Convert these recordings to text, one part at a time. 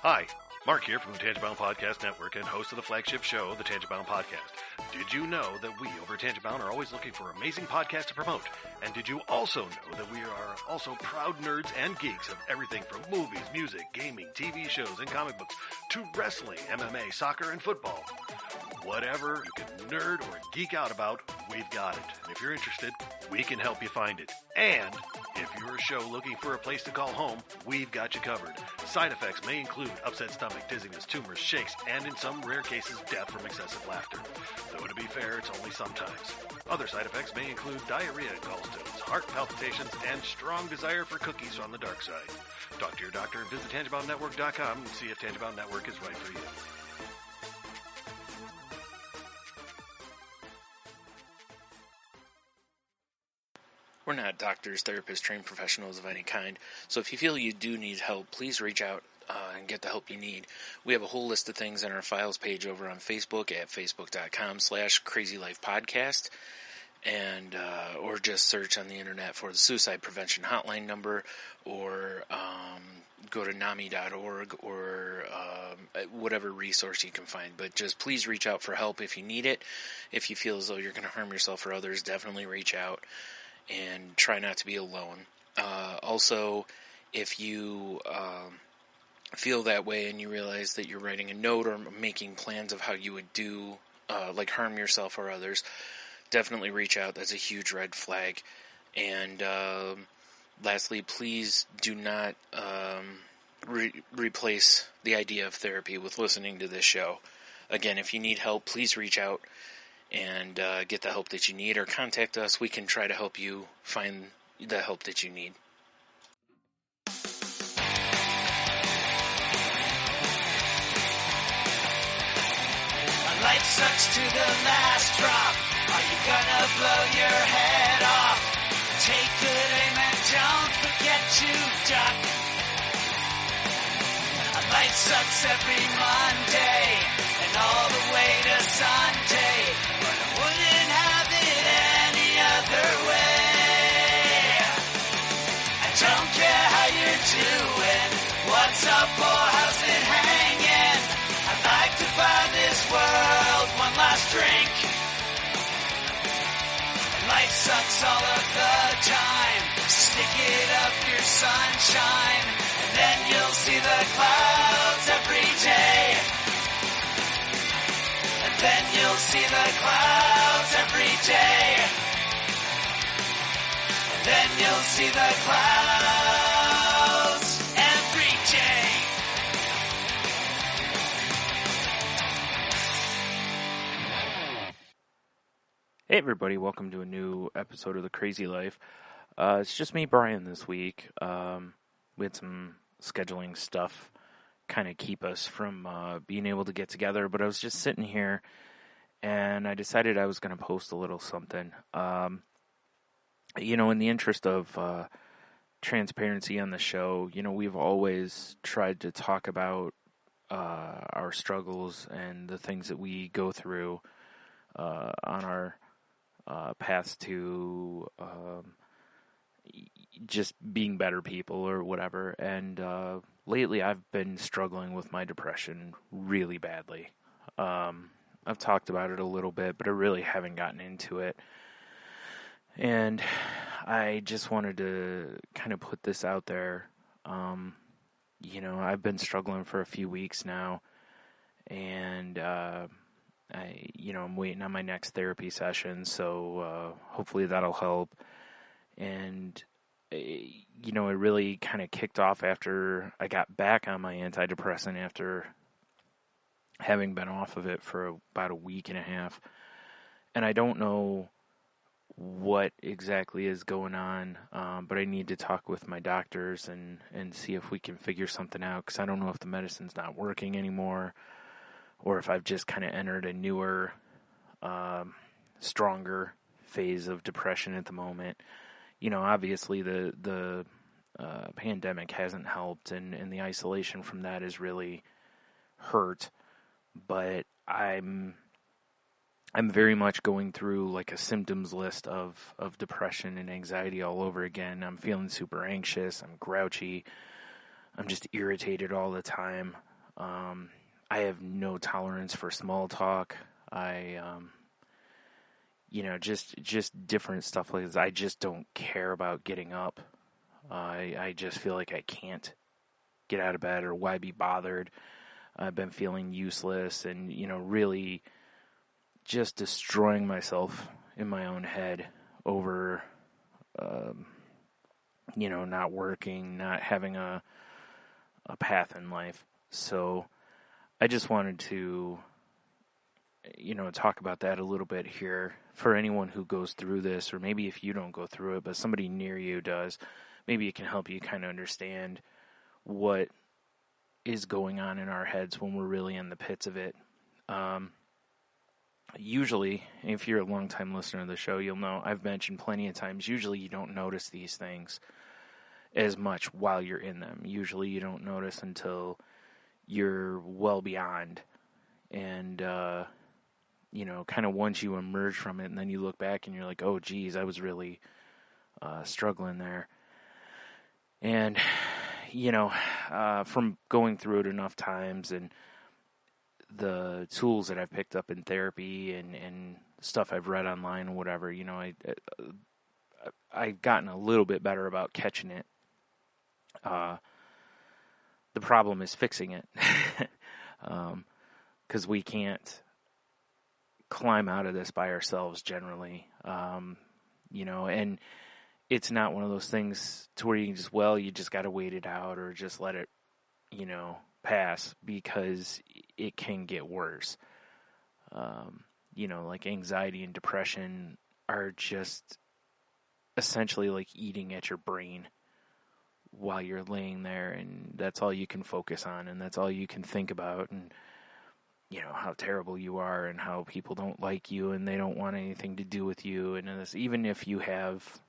Hi, Mark here from the Tangent-Bound Podcast Network and host of the flagship show, the Tangent-Bound Podcast. Did you know that we over at Tangent-Bound are always looking for amazing podcasts to promote? And did you also know that we are also proud nerds and geeks of everything from movies, music, gaming, TV shows, and comic books to wrestling, MMA, soccer, and football? Whatever you can nerd or geek out about, we've got it. And if you're interested, we can help you find it. And if you're a show looking for a place to call home, we've got you covered. Side effects may include upset stomach, dizziness, tumors, shakes, and in some rare cases, death from excessive laughter. Though to be fair, it's only sometimes. Other side effects may include diarrhea, gallstones, heart palpitations, and strong desire for cookies on the dark side. Talk to your doctor and visit TangentBoundNetwork.com and see if Tangent-Bound Network is right for you. We're not doctors, therapists, trained professionals of any kind, so if you feel you do need help, please reach out and get the help you need. We have a whole list of things on our files page over on Facebook at facebook.com/crazylifepodcast, and or just search on the internet for the suicide prevention hotline number, or go to NAMI.org or whatever resource you can find. But just please reach out for help if you need it. If you feel as though you're going to harm yourself or others, definitely reach out. And try not to be alone. Also, if you feel that way and you realize that you're writing a note or making plans of how you would do, like harm yourself or others, definitely reach out. That's a huge red flag. And lastly, please do not replace the idea of therapy with listening to this show. Again, if you need help, please reach out and get the help that you need, or contact us. We can try to help you find the help that you need. Life sucks to the last drop. Are you gonna blow your head off? Take good aim and don't forget to duck. Life sucks every Monday and all the way to Sunday. But I wouldn't have it any other way. I don't care how you're doing, what's up or how's it hanging. I'd like to buy this world one last drink. Life sucks all of the time. Stick it up your sunshine, and then you'll see the clouds every day. Then you'll see the clouds every day. And then you'll see the clouds every day. Hey everybody, welcome to a new episode of The Crazy Life. It's just me, Brian, this week. We had some scheduling stuff kind of keep us from being able to get together, but I was just sitting here and I decided I was going to post a little something. In the interest of transparency on the show, we've always tried to talk about our struggles and the things that we go through on our paths to just being better people or whatever. And lately I've been struggling with my depression really badly. I've talked about it a little bit, but I really haven't gotten into it. And I just wanted to kind of put this out there. I've been struggling for a few weeks now, and I'm waiting on my next therapy session, so hopefully that'll help. And it really kind of kicked off after I got back on my antidepressant after having been off of it for about a week and a half. And I don't know what exactly is going on, but I need to talk with my doctors and see if we can figure something out, because I don't know if the medicine's not working anymore or if I've just kind of entered a newer, stronger phase of depression at the moment. Obviously the pandemic hasn't helped, and the isolation from that has really hurt, but I'm very much going through like a symptoms list of depression and anxiety all over again. I'm feeling super anxious. I'm grouchy. I'm just irritated all the time. I have no tolerance for small talk. Just different stuff like this. I just don't care about getting up. I just feel like I can't get out of bed, or why be bothered. I've been feeling useless and, really just destroying myself in my own head over, not working, not having a path in life. So I just wanted to, talk about that a little bit here for anyone who goes through this, or maybe if you don't go through it, but somebody near you does. Maybe it can help you kind of understand what is going on in our heads when we're really in the pits of it. Usually, if you're a long-time listener of the show, you'll know I've mentioned plenty of times, usually you don't notice these things as much while you're in them. Usually you don't notice until you're well beyond. And, kind of once you emerge from it, and then you look back and you're like, oh, geez, I was really struggling there. And, from going through it enough times and the tools that I've picked up in therapy and stuff I've read online and whatever, I've gotten a little bit better about catching it. The problem is fixing it, because we can't climb out of this by ourselves generally, and it's not one of those things to where you just got to wait it out or just let it, pass, because it can get worse. Like anxiety and depression are just essentially like eating at your brain while you're laying there, and that's all you can focus on, and that's all you can think about, and how terrible you are, and how people don't like you, and they don't want anything to do with you, and this, even if you have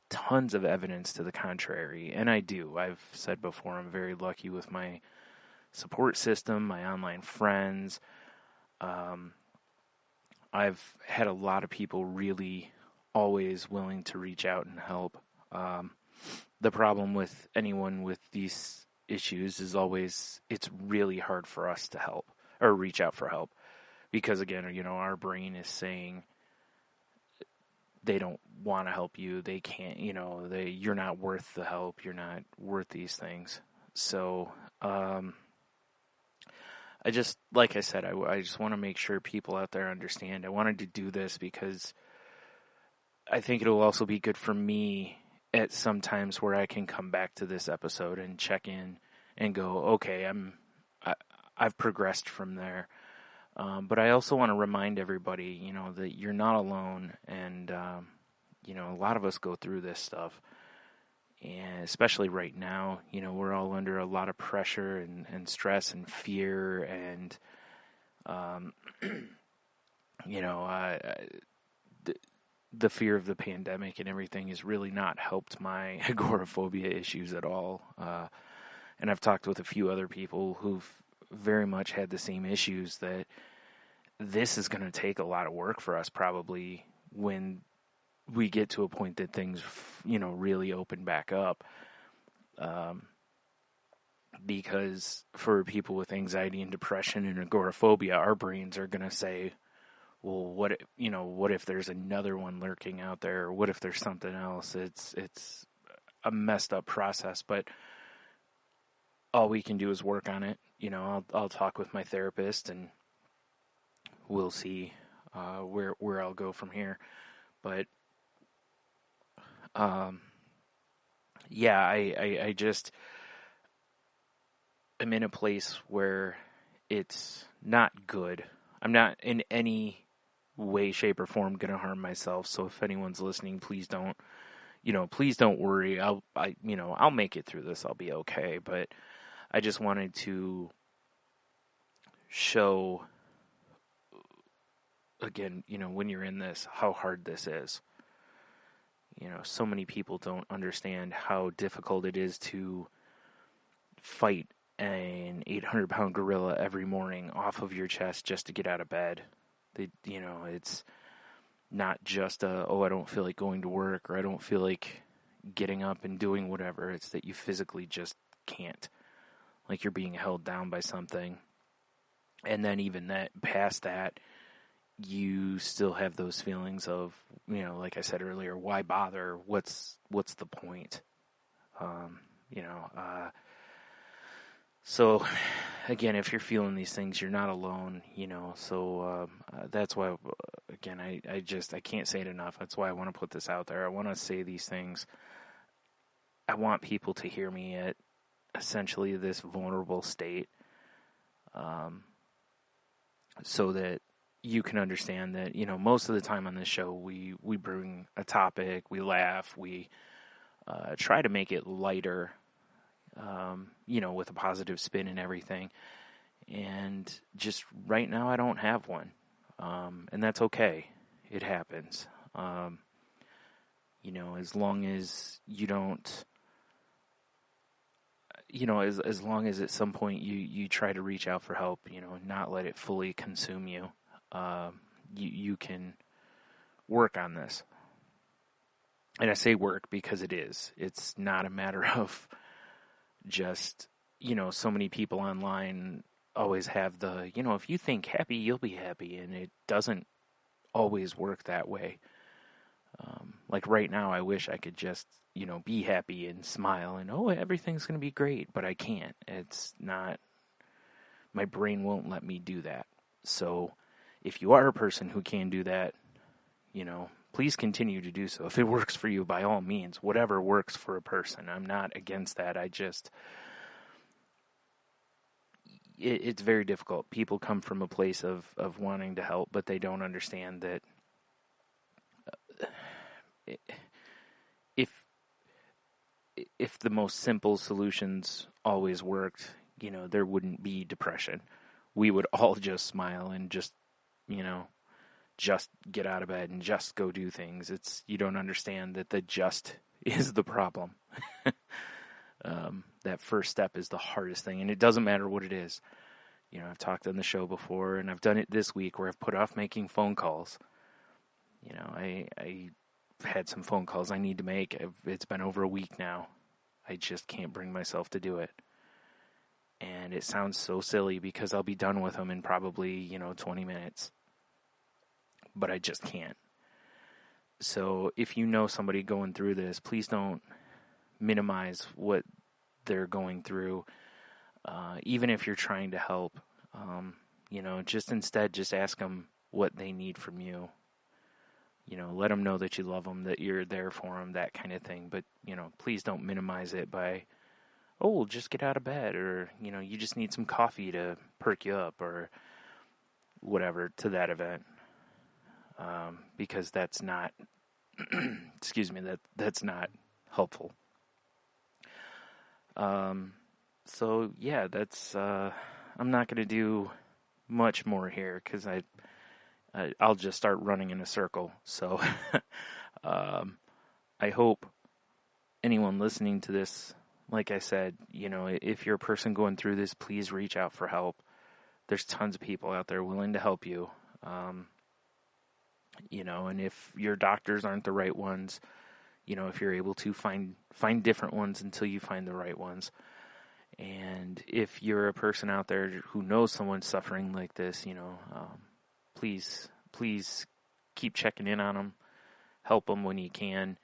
tons of evidence to the contrary, and I do. I've said before, I'm very lucky with my support system, my online friends. I've had a lot of people really always willing to reach out and help. The problem with anyone with these issues is always it's really hard for us to help or reach out for help, because again, our brain is saying they don't want to help you. They can't, you're not worth the help. You're not worth these things. So, I just, like I said, I just want to make sure people out there understand. I wanted to do this because I think it'll also be good for me at some times where I can come back to this episode and check in and go, okay, I've progressed from there. But I also want to remind everybody, that you're not alone, and, a lot of us go through this stuff, and especially right now, we're all under a lot of pressure and stress and fear, and, the fear of the pandemic and everything has really not helped my agoraphobia issues at all. And I've talked with a few other people who've very much had the same issues, that this is going to take a lot of work for us probably when we get to a point that things, really open back up. Because for people with anxiety and depression and agoraphobia, our brains are going to say, well, what if there's another one lurking out there? Or what if there's something else? It's a messed up process, but all we can do is work on it. I'll talk with my therapist, and we'll see where I'll go from here. But I just am in a place where it's not good. I'm not in any way, shape, or form going to harm myself. So if anyone's listening, please don't worry. I'll make it through this. I'll be okay. But I just wanted to show, again, when you're in this, how hard this is. So many people don't understand how difficult it is to fight an 800-pound gorilla every morning off of your chest just to get out of bed. It's not just I don't feel like going to work, or I don't feel like getting up and doing whatever. It's that you physically just can't. like you're being held down by something. And then even that, past that, you still have those feelings of, you know, like I said earlier, why bother? What's the point? So again, if you're feeling these things, you're not alone, you know, so that's why, again, I can't say it enough. That's why I want to put this out there. I want to say these things. I want people to hear me at essentially this vulnerable state, so that you can understand that, you know, most of the time on this show, we bring a topic, we laugh, we try to make it lighter, you know, with a positive spin and everything. And just right now, I don't have one. And that's okay. It happens. You know, as long as you don't, you know, as long as at some point you try to reach out for help, you know, not let it fully consume you, you can work on this. And I say work because it is. It's not a matter of just, you know, so many people online always have the, you know, if you think happy, you'll be happy. And it doesn't always work that way. Like right now, I wish I could just, you know, be happy and smile and, oh, everything's going to be great. But I can't. It's not, my brain won't let me do that. So if you are a person who can do that, you know, please continue to do so. If it works for you, by all means, whatever works for a person. I'm not against that. I just, it's very difficult. People come from a place of wanting to help, but they don't understand that if the most simple solutions always worked, you know, there wouldn't be depression. We would all just smile and just, you know, just get out of bed and just go do things. You don't understand that the just is the problem. That first step is the hardest thing, and it doesn't matter what it is. You know, I've talked on the show before, and I've done it this week where I've put off making phone calls. You know, I've had some phone calls I need to make. It's been over a week now. I just can't bring myself to do it. And it sounds so silly because I'll be done with them in probably, you know, 20 minutes. But I just can't. So if you know somebody going through this, please don't minimize what they're going through. Even if you're trying to help, you know, just ask them what they need from you. You know, let them know that you love them, that you're there for them, that kind of thing. But, you know, please don't minimize it by, oh, just get out of bed, or, you know, you just need some coffee to perk you up, or whatever to that event. Because that's not, excuse me, that's not helpful. So yeah, that's, I'm not going to do much more here because I'll just start running in a circle. So, I hope anyone listening to this, like I said, you know, if you're a person going through this, please reach out for help. There's tons of people out there willing to help you. You know, and if your doctors aren't the right ones, you know, if you're able to find different ones until you find the right ones. And if you're a person out there who knows someone suffering like this, you know, please keep checking in on them, help them when you can.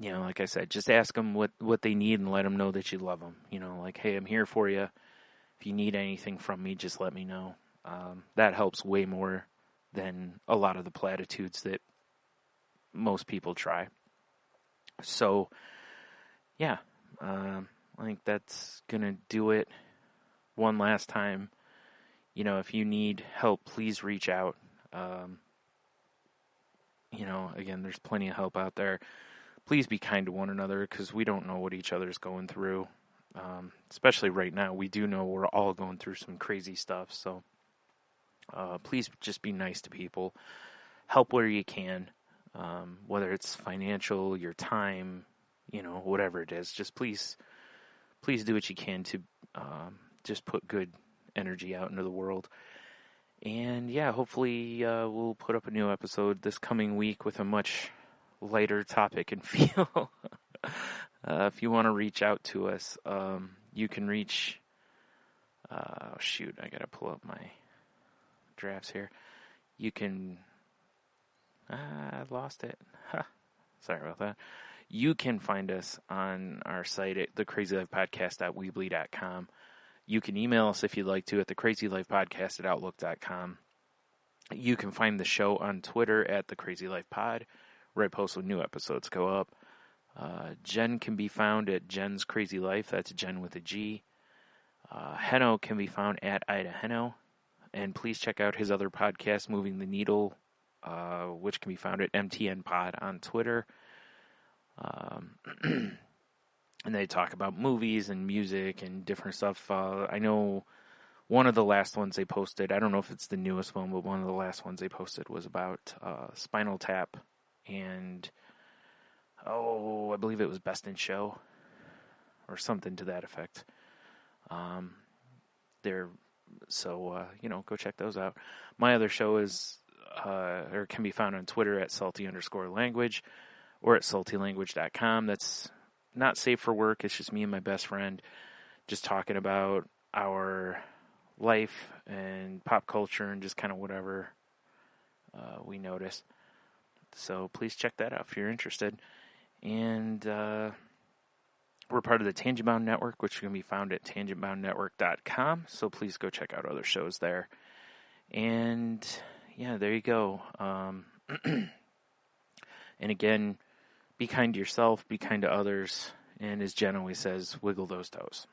You know, like I said, just ask them what they need and let them know that you love them. You know, like, hey, I'm here for you. If you need anything from me, just let me know. That helps way more than a lot of the platitudes that most people try. So, yeah, I think that's going to do it. One last time, you know, if you need help, please reach out. You know, again, there's plenty of help out there. Please be kind to one another because we don't know what each other's going through. Especially right now, we do know we're all going through some crazy stuff. So please just be nice to people. Help where you can, whether it's financial, your time, you know, whatever it is. Just please do what you can to just put good energy out into the world. And yeah, hopefully we'll put up a new episode this coming week with a much lighter topic and feel. If you want to reach out to us, you can reach. Shoot, I gotta pull up my drafts here. You can. I lost it. Sorry about that. You can find us on our site at thecrazylifepodcast.weebly.com. You can email us if you'd like to at thecrazylifepodcast@outlook.com. You can find the show on Twitter at thecrazylifepod, where I post when new episodes go up. Jen can be found at Jen's Crazy Life. That's Jen with a G. Heno can be found at Ida Heno. And please check out his other podcast, Moving the Needle, which can be found at MTN Pod on Twitter. And they talk about movies and music and different stuff. I know one of the last ones they posted, I don't know if it's the newest one, but one of the last ones they posted was about Spinal Tap and, I believe it was Best in Show or something to that effect. Go check those out. My other show is, or can be found on Twitter at salty_language or at saltylanguage.com. That's not safe for work. It's just me and my best friend just talking about our life and pop culture and just kind of whatever we notice. So please check that out if you're interested. And we're part of the Tangent Bound Network, which can be found at tangentboundnetwork.com. So please go check out other shows there. And yeah, there you go. And again, be kind to yourself, be kind to others, and as Jen always says, wiggle those toes.